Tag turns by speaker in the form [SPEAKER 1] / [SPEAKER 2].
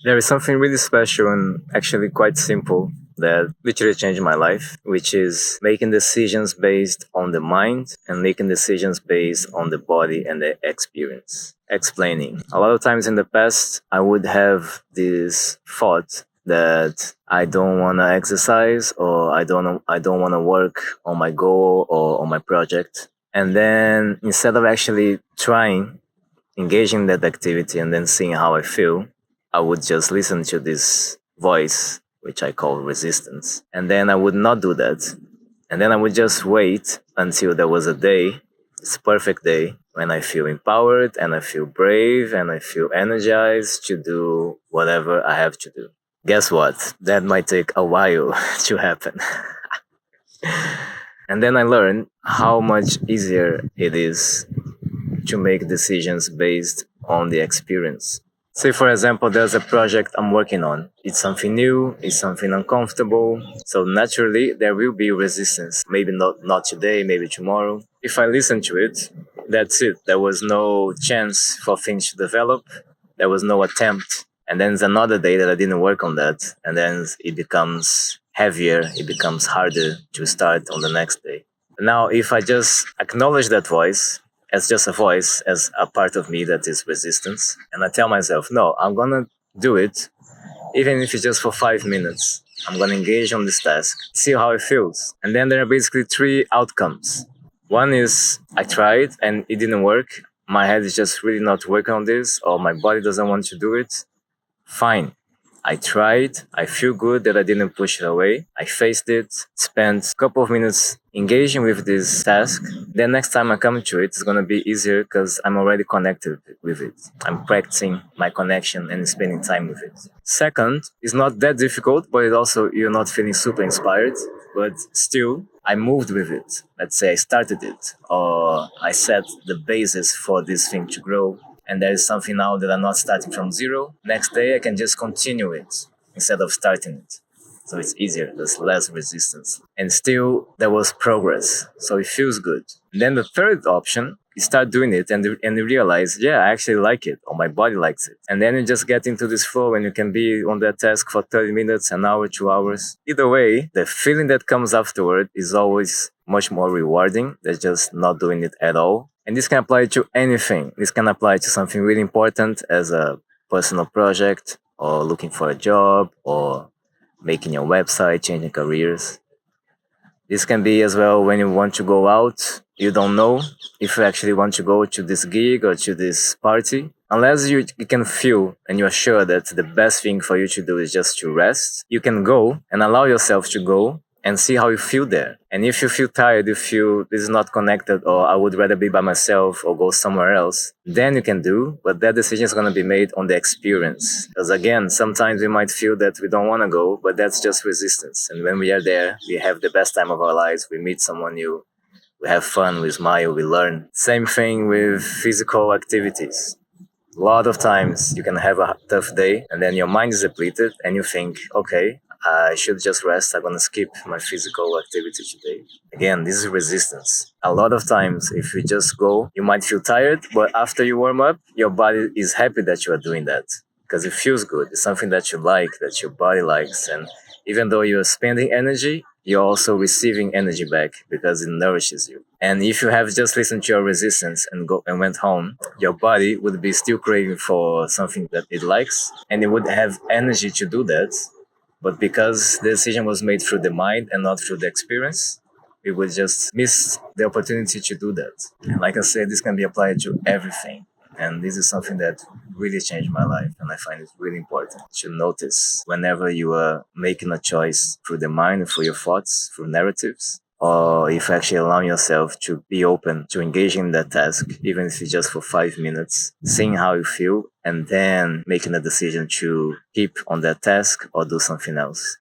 [SPEAKER 1] There is something really special and actually quite simple that literally changed my life, which is making decisions based on the mind and making decisions based on the body and the experience. Explaining. A lot of times in the past, I would have this thought that I don't want to exercise or I don't want to work on my goal or on my project. And then instead of actually trying, engaging in that activity and then seeing how I feel, I would just listen to this voice, which I call resistance. And then I would not do that. And then I would just wait until there was a day, this perfect day, when I feel empowered and I feel brave and I feel energized to do whatever I have to do. Guess what? That might take a while to happen. And then I learned how much easier it is to make decisions based on the experience. Say, for example, there's a project I'm working on. It's something new, it's something uncomfortable. So naturally, there will be resistance. Maybe not today, maybe tomorrow. If I listen to it, that's it. There was no chance for things to develop. There was no attempt. And then there's another day that I didn't work on that. And then it becomes heavier, it becomes harder to start on the next day. Now, if I just acknowledge that voice, as just a voice, as a part of me that is resistance. And I tell myself, no, I'm gonna do it, even if it's just for 5 minutes. I'm gonna engage on this task, see how it feels. And then there are basically three outcomes. One is I tried and it didn't work. My head is just really not working on this, or my body doesn't want to do it. Fine. I tried. I feel good that I didn't push it away. I faced it, spent a couple of minutes engaging with this task. Then next time I come to it, it's going to be easier because I'm already connected with it. I'm practicing my connection and spending time with it. Second, it's not that difficult, but it also, you're not feeling super inspired, but still, I moved with it. Let's say I started it, or I set the basis for this thing to grow. And there is something now that I'm not starting from zero. Next day, I can just continue it instead of starting it. So it's easier, there's less resistance. And still, there was progress. So it feels good. And then the third option, you start doing it and you realize, yeah, I actually like it, or my body likes it. And then you just get into this flow and you can be on that task for 30 minutes, an hour, 2 hours. Either way, the feeling that comes afterward is always much more rewarding than just not doing it at all. And this can apply to anything. This can apply to something really important as a personal project, or looking for a job, or making your website, changing careers. This can be as well when you want to go out. You don't know if you actually want to go to this gig or to this party. Unless you can feel and you are sure that the best thing for you to do is just to rest, you can go and allow yourself to go and see how you feel there. And if you feel tired, you feel this is not connected, or I would rather be by myself or go somewhere else, then you can do, but that decision is going to be made on the experience. Because again, sometimes we might feel that we don't want to go, but that's just resistance. And when we are there, we have the best time of our lives. We meet someone new, we have fun, we smile, we learn. Same thing with physical activities. A lot of times you can have a tough day and then your mind is depleted and you think, okay, I should just rest. I'm going to skip my physical activity today. Again, this is resistance. A lot of times, if you just go, you might feel tired, but after you warm up, your body is happy that you are doing that because it feels good. It's something that you like, that your body likes. And even though you're spending energy, you're also receiving energy back because it nourishes you. And if you have just listened to your resistance and went home, your body would be still craving for something that it likes, and it would have energy to do that. But because the decision was made through the mind and not through the experience, we would just miss the opportunity to do that. And like I said, this can be applied to everything. And this is something that really changed my life. And I find it really important to notice whenever you are making a choice through the mind, through your thoughts, through narratives, or if you actually allow yourself to be open to engaging in that task, even if it's just for 5 minutes, seeing how you feel, and then making a decision to keep on that task or do something else.